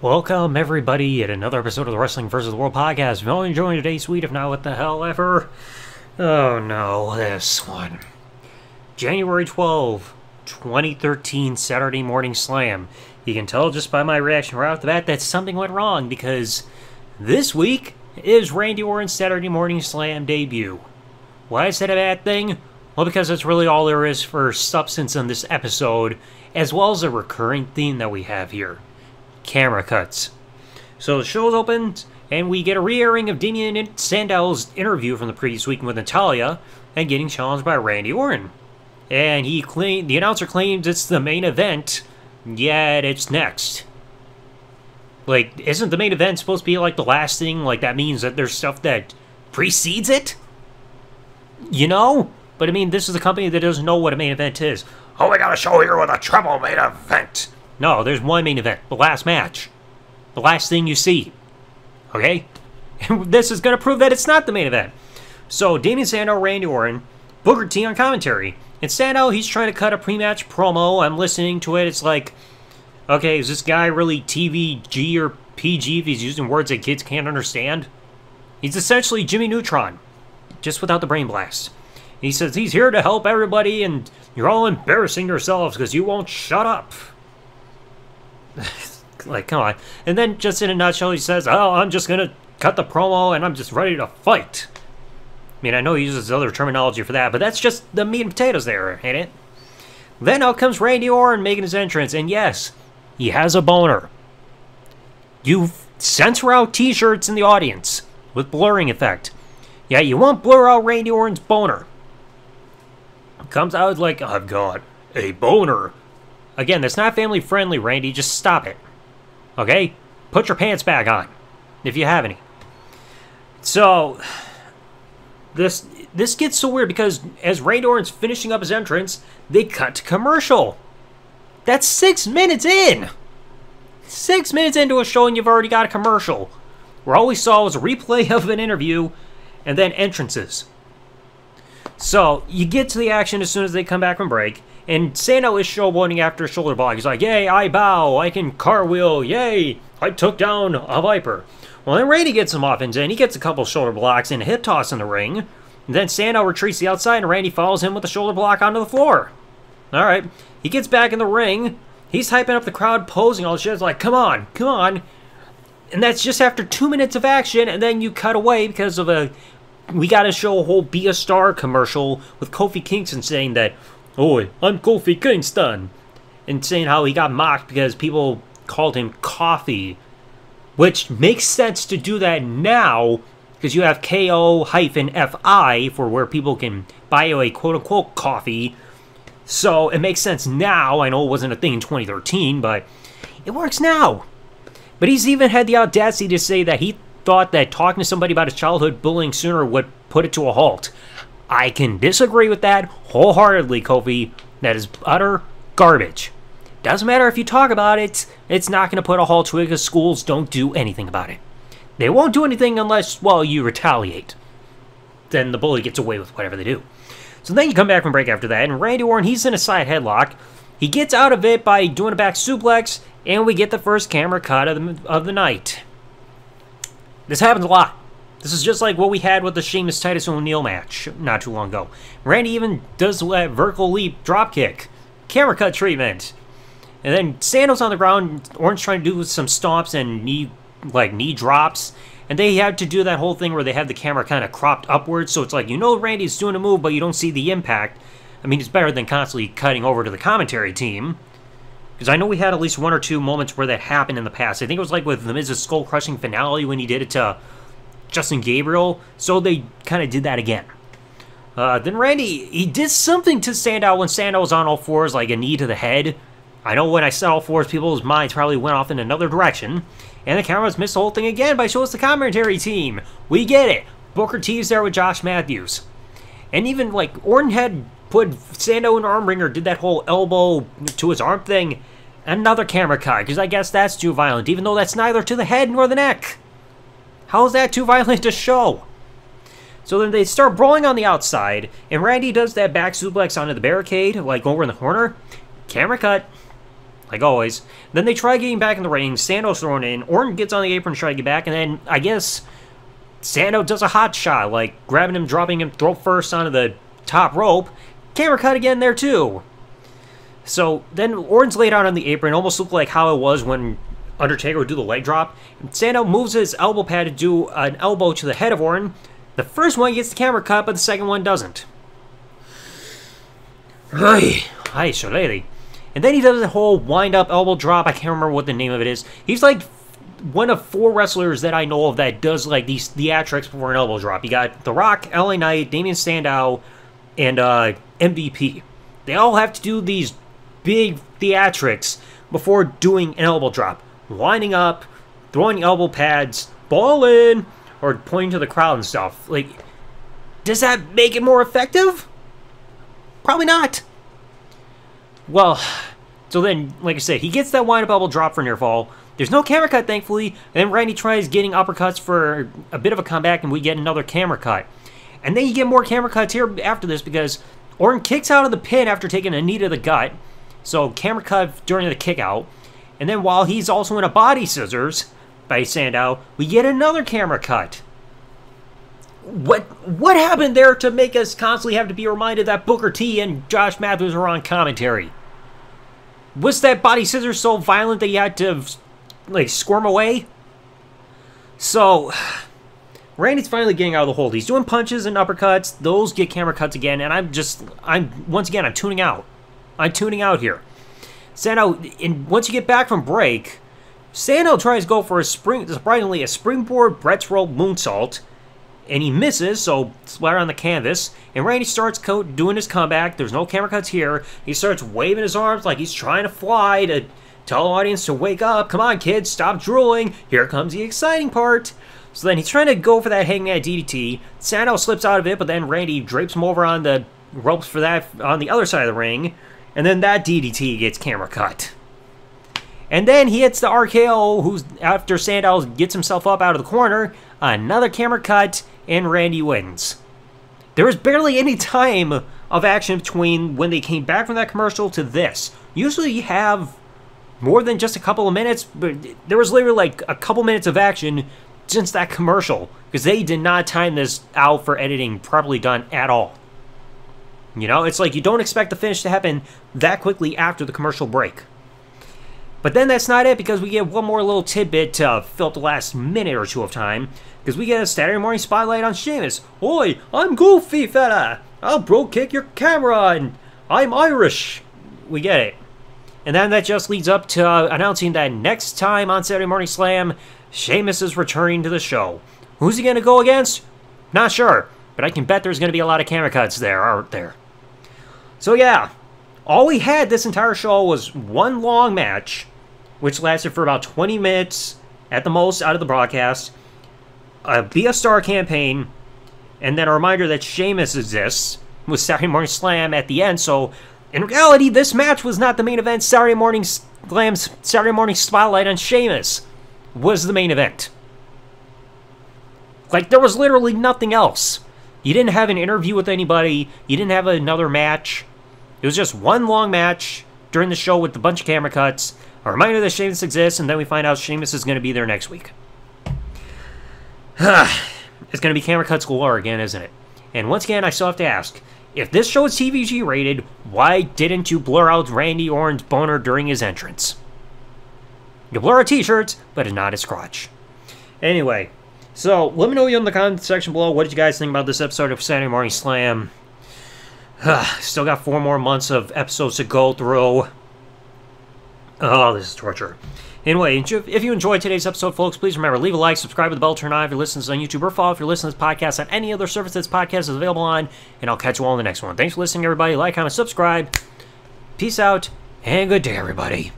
Welcome, everybody, at another episode of the Wrestling vs. the World podcast. If you're only enjoying today's tweet, if not, what the hell ever? Oh no, this one. January 12, 2013, Saturday Morning Slam. You can tell just by my reaction right off the bat that something went wrong, because this week is Randy Orton's Saturday Morning Slam debut. Why is that a bad thing? Well, because that's really all there is for substance in this episode, as well as a recurring theme that we have here. Camera cuts. So the show's opened, and we get a re-airing of Damien Sandow's interview from the previous week with Natalya, and getting challenged by Randy Orton. And the announcer claims it's the main event, yet it's next. Like, isn't the main event supposed to be like the last thing? Like, that means that there's stuff that precedes it? You know? But I mean, this is a company that doesn't know what a main event is. Oh, we got a show here with a treble main event. No, there's one main event. The last match. The last thing you see. Okay? And this is going to prove that it's not the main event. So, Damien Sandow, Randy Orton, Booker T on commentary. And Sandow, he's trying to cut a pre-match promo. I'm listening to it. It's like, okay, is this guy really TVG or PG if he's using words that kids can't understand? He's essentially Jimmy Neutron, just without the brain blast. He says he's here to help everybody, and you're all embarrassing yourselves because you won't shut up. Like, come on. And then, just in a nutshell, he says, oh, I'm just going to cut the promo, and I'm just ready to fight. I mean, I know he uses other terminology for that, but that's just the meat and potatoes there, ain't it? Then out comes Randy Orton making his entrance, and yes, he has a boner. You censor out t-shirts in the audience with blurring effect. Yeah, you won't blur out Randy Orton's boner. Comes out like, I've got a boner. Again, that's not family friendly, Randy. Just stop it. Okay? Put your pants back on, if you have any. So, this gets so weird because as Randy Orton's finishing up his entrance, they cut to commercial. That's 6 minutes in! 6 minutes into a show and you've already got a commercial. Where all we saw was a replay of an interview and then entrances. So, you get to the action as soon as they come back from break. And Sandow is showboating after a shoulder block. He's like, yay, I bow, I can cartwheel, yay, I took down a Viper. Well, then Randy gets him off, and then he gets a couple shoulder blocks and a hip toss in the ring. And then Sandow retreats to the outside, and Randy follows him with a shoulder block onto the floor. Alright, he gets back in the ring. He's hyping up the crowd, posing all the shit. It's like, come on, come on. And that's just after 2 minutes of action, and then you cut away because of we gotta show a whole Be a Star commercial with Kofi Kingston saying that, "Oi, I'm Kofi Kingston," and saying how he got mocked because people called him Coffee, which makes sense to do that now because you have KO-FI for where people can buy a quote-unquote coffee. So it makes sense now. I know it wasn't a thing in 2013, but it works now. But he's even had the audacity to say that he thought that talking to somebody about his childhood bullying sooner would put it to a halt. I can disagree with that wholeheartedly, Kofi. That is utter garbage. Doesn't matter if you talk about it, it's not going to put a halt to it because schools don't do anything about it. They won't do anything unless, well, you retaliate. Then the bully gets away with whatever they do. So then you come back from break after that, and Randy Orton, he's in a side headlock. He gets out of it by doing a back suplex, and we get the first camera cut of the night. This happens a lot. This is just like what we had with the Sheamus Titus O'Neil match not too long ago. Randy even does that vertical leap dropkick. Camera cut treatment. And then Sandow's on the ground, Orton's trying to do some stomps and knee drops. And they had to do that whole thing where they have the camera kind of cropped upwards, so it's like, you know Randy's doing a move, but you don't see the impact. I mean, it's better than constantly cutting over to the commentary team. Because I know we had at least one or two moments where that happened in the past. I think it was like with the Miz's skull-crushing finale when he did it to Justin Gabriel, so they kind of did that again. Then Randy, he did something to Sandow when Sandow was on all fours, like a knee to the head. I know when I said all fours, people's minds probably went off in another direction. And the cameras missed the whole thing again by showing us the commentary team. We get it. Booker T's there with Josh Matthews. And even, like, Orton had put Sandow in an arm wringer, did that whole elbow to his arm thing. Another camera cut, because I guess that's too violent, even though that's neither to the head nor the neck. How is that too violent to show? So then they start brawling on the outside, and Randy does that back suplex onto the barricade, like over in the corner. Camera cut. like always. Then they try getting back in the ring. Sando's thrown in. Orton gets on the apron to try to get back, and then I guess Sando does a hot shot, like grabbing him, dropping him throat first onto the top rope. Camera cut again there too. So then Orton's laid out on the apron, almost looked like how it was when Undertaker would do the leg drop. Sando moves his elbow pad to do an elbow to the head of Orton. The first one gets the camera cut, but the second one doesn't. Hi, shillelagh. And then he does a whole wind-up elbow drop. I can't remember what the name of it is. He's like one of 4 wrestlers that I know of that does like these theatrics before an elbow drop. You got The Rock, LA Knight, Damien Sandow, and MVP. They all have to do these big theatrics before doing an elbow drop. Winding up, throwing elbow pads, ball in, or pointing to the crowd and stuff. Like, does that make it more effective? Probably not. Well, so then, like I said, he gets that wind-up elbow drop for near fall. There's no camera cut, thankfully, and then Randy tries getting uppercuts for a bit of a comeback, and we get another camera cut. And then you get more camera cuts here after this, because Orton kicks out of the pin after taking a knee to the gut. So, camera cut during the kick out. And then while he's also in a body scissors by Sandow, we get another camera cut. What happened there to make us constantly have to be reminded that Booker T and Josh Matthews were on commentary? Was that body scissors so violent that you had to, like, squirm away? So, Randy's finally getting out of the hold. He's doing punches and uppercuts. Those get camera cuts again, and I'm tuning out. I'm tuning out here. Sando, and once you get back from break, Sando tries to go for surprisingly, a springboard Brett's roll moonsault, and he misses, so splatter on the canvas, and Randy starts doing his comeback. There's no camera cuts here. He starts waving his arms like he's trying to fly to tell the audience to wake up. Come on, kids, stop drooling. Here comes the exciting part. So then he's trying to go for that hangman DDT. Sando slips out of it, but then Randy drapes him over on the ropes for that on the other side of the ring. And then that DDT gets camera cut. And then he hits the RKO, who's after Sandow gets himself up out of the corner. Another camera cut, and Randy wins. There was barely any time of action between when they came back from that commercial to this. Usually you have more than just a couple of minutes, but there was literally like a couple minutes of action since that commercial, because they did not time this out for editing properly done at all. You know, it's like you don't expect the finish to happen that quickly after the commercial break. But then that's not it, because we get one more little tidbit to fill up the last minute or two of time, because we get a Saturday morning spotlight on Sheamus. Oi, I'm goofy, fella. I'll bro kick your camera, and I'm Irish. We get it. And then that just leads up to announcing that next time on Saturday Morning Slam, Sheamus is returning to the show. Who's he going to go against? Not sure, but I can bet there's going to be a lot of camera cuts there, aren't there? So yeah, all we had this entire show was one long match, which lasted for about 20 minutes at the most out of the broadcast, a Be a Star campaign, and then a reminder that Sheamus exists with Saturday Morning Slam at the end. So in reality, this match was not the main event. Saturday Morning Slam's Saturday Morning Spotlight on Sheamus was the main event. Like, there was literally nothing else. You didn't have an interview with anybody. You didn't have another match. It was just one long match during the show with a bunch of camera cuts, a reminder that Sheamus exists, and then we find out Sheamus is going to be there next week. It's going to be camera cuts galore again, isn't it? And once again, I still have to ask, if this show is TVG rated, why didn't you blur out Randy Orton's boner during his entrance? You blur our t-shirts, but not his crotch. Anyway, so let me know in the comment section below, what did you guys think about this episode of Saturday Morning Slam? Still got 4 more months of episodes to go through. Oh, this is torture. Anyway, if you enjoyed today's episode, folks, please remember, leave a like, subscribe with the bell, turn on if you're listening to this on YouTube, or follow if you're listening to this podcast on any other service this podcast is available on, and I'll catch you all in the next one. Thanks for listening, everybody. Like, comment, subscribe. Peace out, and good day, everybody.